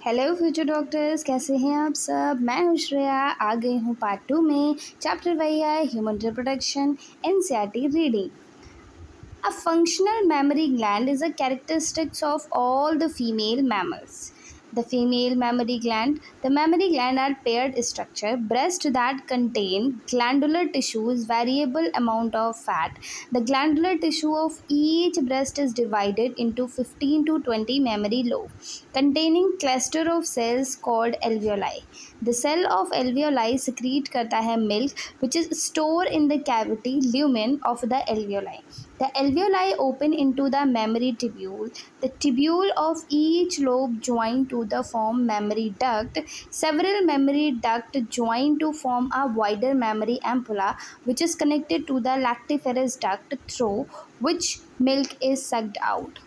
Hello future doctors, कैसे हैं आप सब। मैं हूँ श्रेया, आ गई हूँ पार्ट 2 में। चैप्टर वही है human reproduction, NCERT reading. A functional mammary gland is a characteristic of all the female mammals. The mammary gland are paired structure, breast that contain glandular tissues, variable amount of fat. The glandular tissue of each breast is divided into 15 to 20 mammary lobes, containing cluster of cells called alveoli. The cell of alveoli secrete करता है milk, which is stored in the cavity lumen of the alveoli. The alveoli open into the mammary tubule. The tubule of each lobe join to the form mammary duct. Several mammary ducts join to form a wider mammary ampulla, which is connected to the lactiferous duct through which milk is sucked out.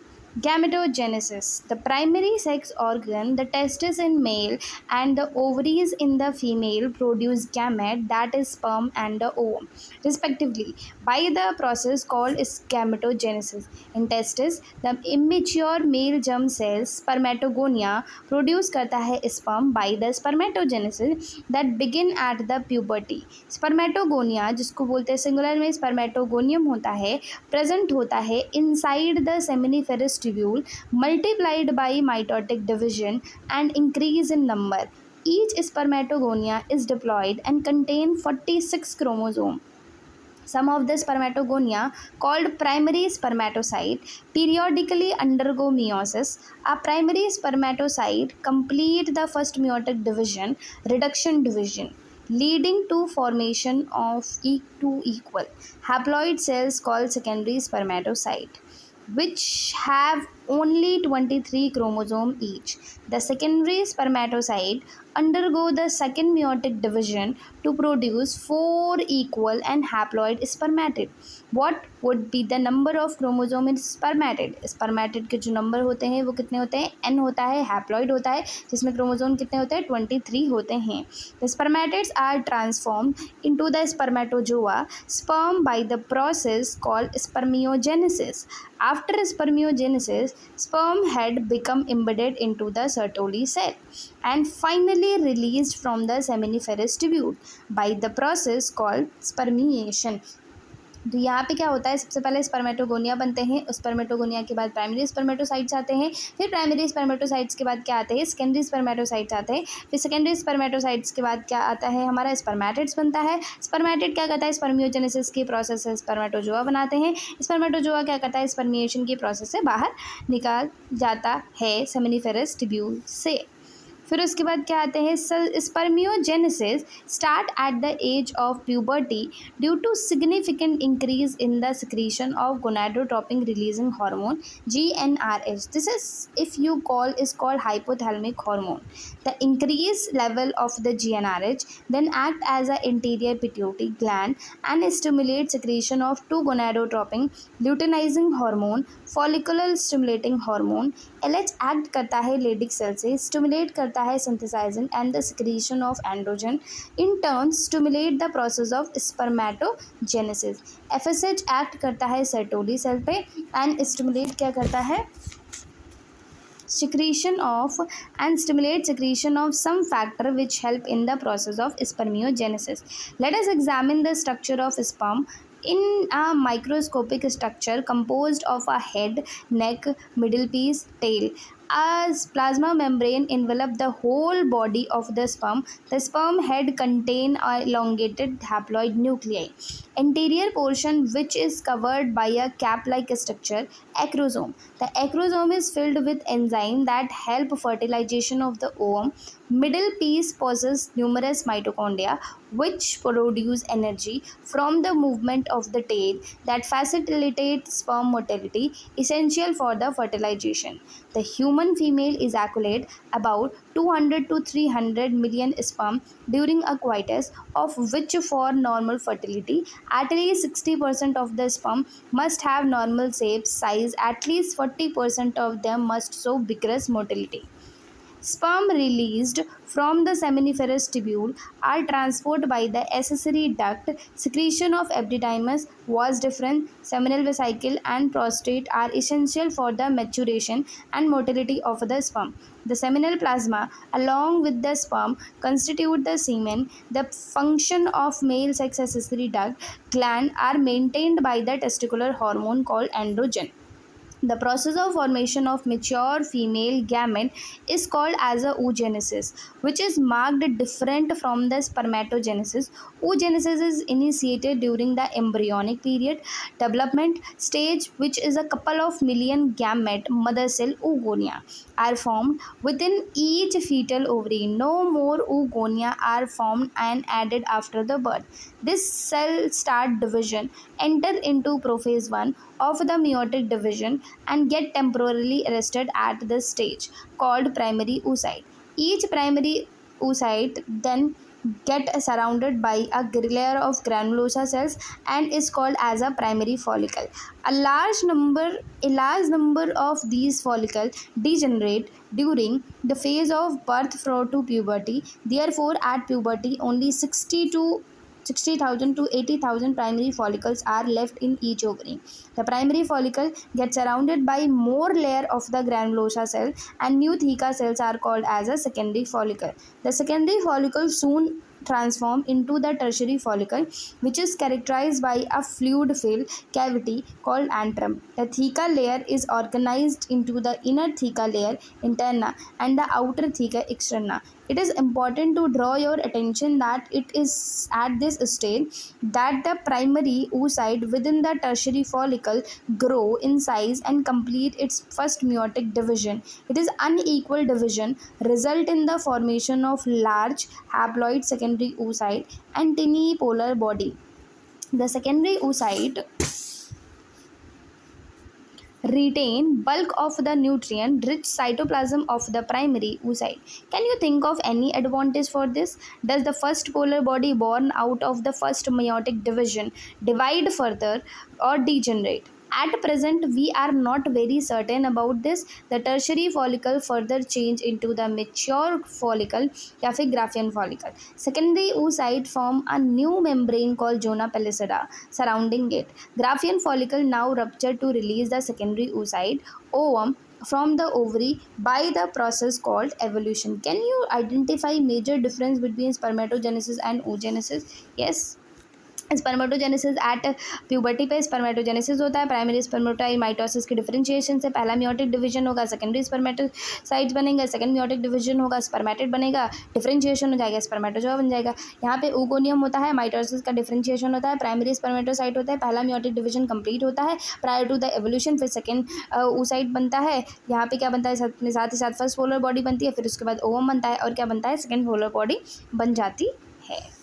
Gametogenesis. The primary sex organ, the testes in male and the ovaries in the female, produce gamete, that is sperm and the ovum, respectively, by the process called gametogenesis. In testes, the immature male germ cells, spermatogonia, produce करता है sperm by the spermatogenesis that begin at the puberty. Spermatogonia, जिसको बोलते हैं singular में spermatogonium होता है, present होता है inside the seminiferous tubule, multiplied by mitotic division and increase in number. Each spermatogonia is diploid and contain 46 chromosomes. Some of the spermatogonia, called primary spermatocyte, periodically undergo meiosis. A primary spermatocyte complete the first meiotic division, reduction division, leading to formation of two equal haploid cells called secondary spermatocyte, which have only 23 chromosomes each. The secondary spermatocyte undergo the second meiotic division to produce 4 equal and haploid spermatid. What would be the number of chromosome in spermatid? Spermatid के जो number होते हैं वो कितने होते हैं? n होता है, haploid होता है, जिसमें क्रोमोसोम कितने होते हैं? 23 होते हैं. The spermatids are transformed into the spermatozoa sperm by the process called spermiogenesis. After spermiogenesis, sperm head become embedded into the Sertoli cell and finally released from the seminiferous tubule by the process called spermiation. तो यहाँ पे क्या होता है, सबसे पहले spermatogonia बनते हैं, उस स्पर्मेटोगोनिया के बाद प्राइमरी स्पर्मेटोसाइट्स आते हैं, फिर प्राइमरी स्पर्मेटोसाइट्स के बाद क्या आते हैं, सेकेंडरी स्पर्मेटोसाइट्स आते हैं, फिर सेकेंडरी स्पर्मेटोसाइट्स के बाद क्या आता है, हमारा स्पर्मेटिड्स बनता है. स्पर्मेटिड क्या करता है, स्पर्मियोजेनेसिस की प्रोसेस से स्पर्मेटोजोआ बनाते हैं. स्पर्मेटोजोआ क्या करता है, स्पर्मिएशन की प्रोसेस से बाहर निकाल जाता है सेमिनिफेरस ट्यूब्यूल से. फिर उसके बाद क्या आते हैं, spermatogenesis start at the age of puberty due to significant increase in the secretion of gonadotropin releasing hormone GnRH. This is if you is called hypothalamic hormone. The increased level of the GnRH then act as an anterior pituitary gland and stimulate secretion of two gonadotropin luteinizing hormone, follicular stimulating hormone. LH act करता है Leydig cell से, stimulate करता है synthesizing and the secretion of androgen, in turn stimulate the process of spermatogenesis. FSH act करता है Sertoli cell पे and stimulate क्या करता है, secretion of and stimulate secretion of some factor which help in the process of spermiogenesis. Let us examine the structure of sperm in a microscopic structure composed of a head, neck, middle piece, tail. A plasma membrane envelop the whole body of the sperm. The sperm head contain a elongated haploid nuclei. Anterior portion which is covered by a cap-like structure, acrosome. The acrosome is filled with enzyme that help fertilization of the ovum. Middle piece possesses numerous mitochondria which produce energy from the movement of the tail that facilitate sperm motility, essential for the fertilization. The human female ejaculate about 200 to 300 million sperm during a coitus, of which for normal fertility, at least 60% of the sperm must have normal shape, size, at least 40% of them must show vigorous motility. Sperm released from the seminiferous tubule are transported by the accessory duct. Secretion of epididymis, vas deferens, seminal vesicle, and prostate are essential for the maturation and motility of the sperm. The seminal plasma, along with the sperm, constitute the semen. The function of male sex accessory duct gland are maintained by the testicular hormone called androgen. The process of formation of mature female gamete is called as a oogenesis, which is marked different from the spermatogenesis. Oogenesis is initiated during the embryonic period development stage, which is a couple of million gamete mother cell oogonia are formed within each fetal ovary. No more oogonia are formed and added after the birth. This cell start division, enter into prophase 1 of the meiotic division, and get temporarily arrested at this stage called primary oocyte. Each primary oocyte then get surrounded by a layer of granulosa cells and is called as a primary follicle. A large number of these follicles degenerate during the phase of birth to puberty. Therefore, at puberty, only 60,000 to 80,000 primary follicles are left in each ovary. The primary follicle gets surrounded by more layer of the granulosa cell, and new theca cells are called as a secondary follicle. The secondary follicle soon transform into the tertiary follicle, which is characterized by a fluid-filled cavity called antrum. The theca layer is organized into the inner theca layer interna and the outer theca externa. It is important to draw your attention that it is at this stage that the primary oocyte within the tertiary follicle grow in size and complete its first meiotic division. It is unequal division result in the formation of large haploid secondary oocyte and tiny polar body. The secondary oocyte retain bulk of the nutrient rich cytoplasm of the primary oocyte. Can you think of any advantage for this? Does the first polar body born out of the first meiotic division divide further or degenerate? At present, we are not very certain about this. The tertiary follicle further change into the mature follicle, या फिर Graafian follicle. Secondary oocyte form a new membrane called zona pellucida surrounding it. Graafian follicle now rupture to release the secondary oocyte ovum from the ovary by the process called evolution. Can you identify major difference between spermatogenesis and oogenesis? Yes. Spermatogenesis at puberty पे spermatogenesis होता है. Primary स्पर्मेटोटाइट mitosis के differentiation से पहला meiotic division होगा, secondary spermatocytes बनेंगे, second meiotic division होगा, spermatid बनेगा, डिफरेंशिएशन हो जाएगा, स्पर्मेटोजोआ बन जाएगा. यहाँ पे ooगोनियम होता है, माइटोसिस का डिफरेंशिएशन होता है, प्राइमरी स्पर्मेटोसाइट होता है, पहला मियोटिक डिवीजन कंप्लीट होता है प्रायर टू द एवोल्यूशन, फिर सेकेंड ooसाइट बनता है. यहाँ पे क्या बनता है, साथ ही साथ फर्स्ट पोलर बॉडी बनती है, फिर उसके बाद ओवम बनता है और क्या बनता है, सेकेंड पोलर बॉडी बन जाती है.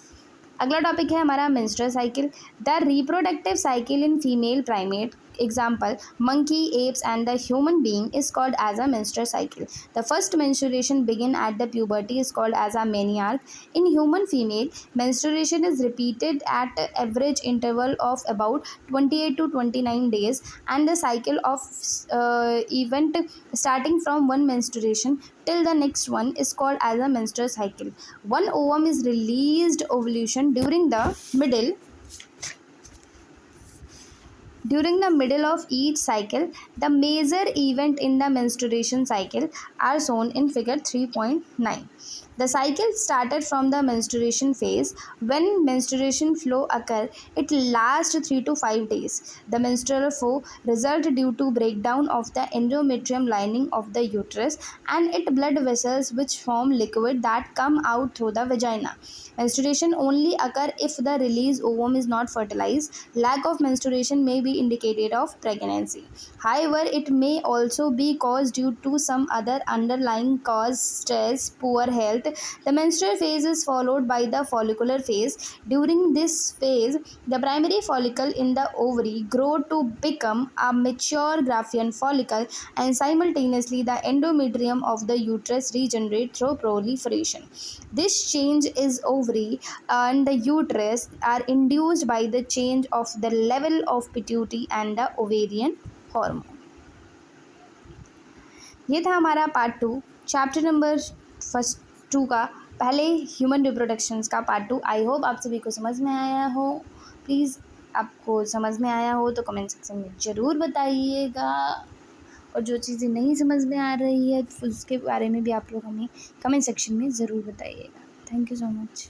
अगला टॉपिक है हमारा menstrual cycle. The reproductive cycle in female primate example monkey, apes and the human being is called as a menstrual cycle. The first menstruation begin at the puberty is called as a menarche. In human female, menstruation is repeated at average interval of about 28 to 29 days, and the cycle of event starting from one menstruation till the next one is called as a menstrual cycle. One ovum is released ovulation during the middle of each cycle. The major event in the menstruation cycle are shown in figure 3.9. The cycle started from the menstruation phase. When menstruation flow occur, it lasts 3 to 5 days. The menstrual flow result due to breakdown of the endometrium lining of the uterus and its blood vessels which form liquid that come out through the vagina. Menstruation only occur if the released ovum is not fertilized. Lack of menstruation may be indicated of pregnancy. However, it may also be caused due to some other underlying cause, stress, poor health. The menstrual phase is followed by the follicular phase. During this phase, the primary follicle in the ovary grow to become a mature Graafian follicle, and simultaneously the endometrium of the uterus regenerate through proliferation. This change is ovary and the uterus are induced by the change of the level of pituitary and the ovarian hormone. ये था हमारा part 2 chapter number first 2 का पहले human reproductions का part 2। I hope आप सभी को समझ में आया हो। प्लीज़ आपको समझ में आया हो तो कमेंट सेक्शन में ज़रूर बताइएगा, और जो चीज़ें नहीं समझ में आ रही है उसके बारे में भी आप लोग हमें कमेंट सेक्शन में ज़रूर बताइएगा। Thank you so much.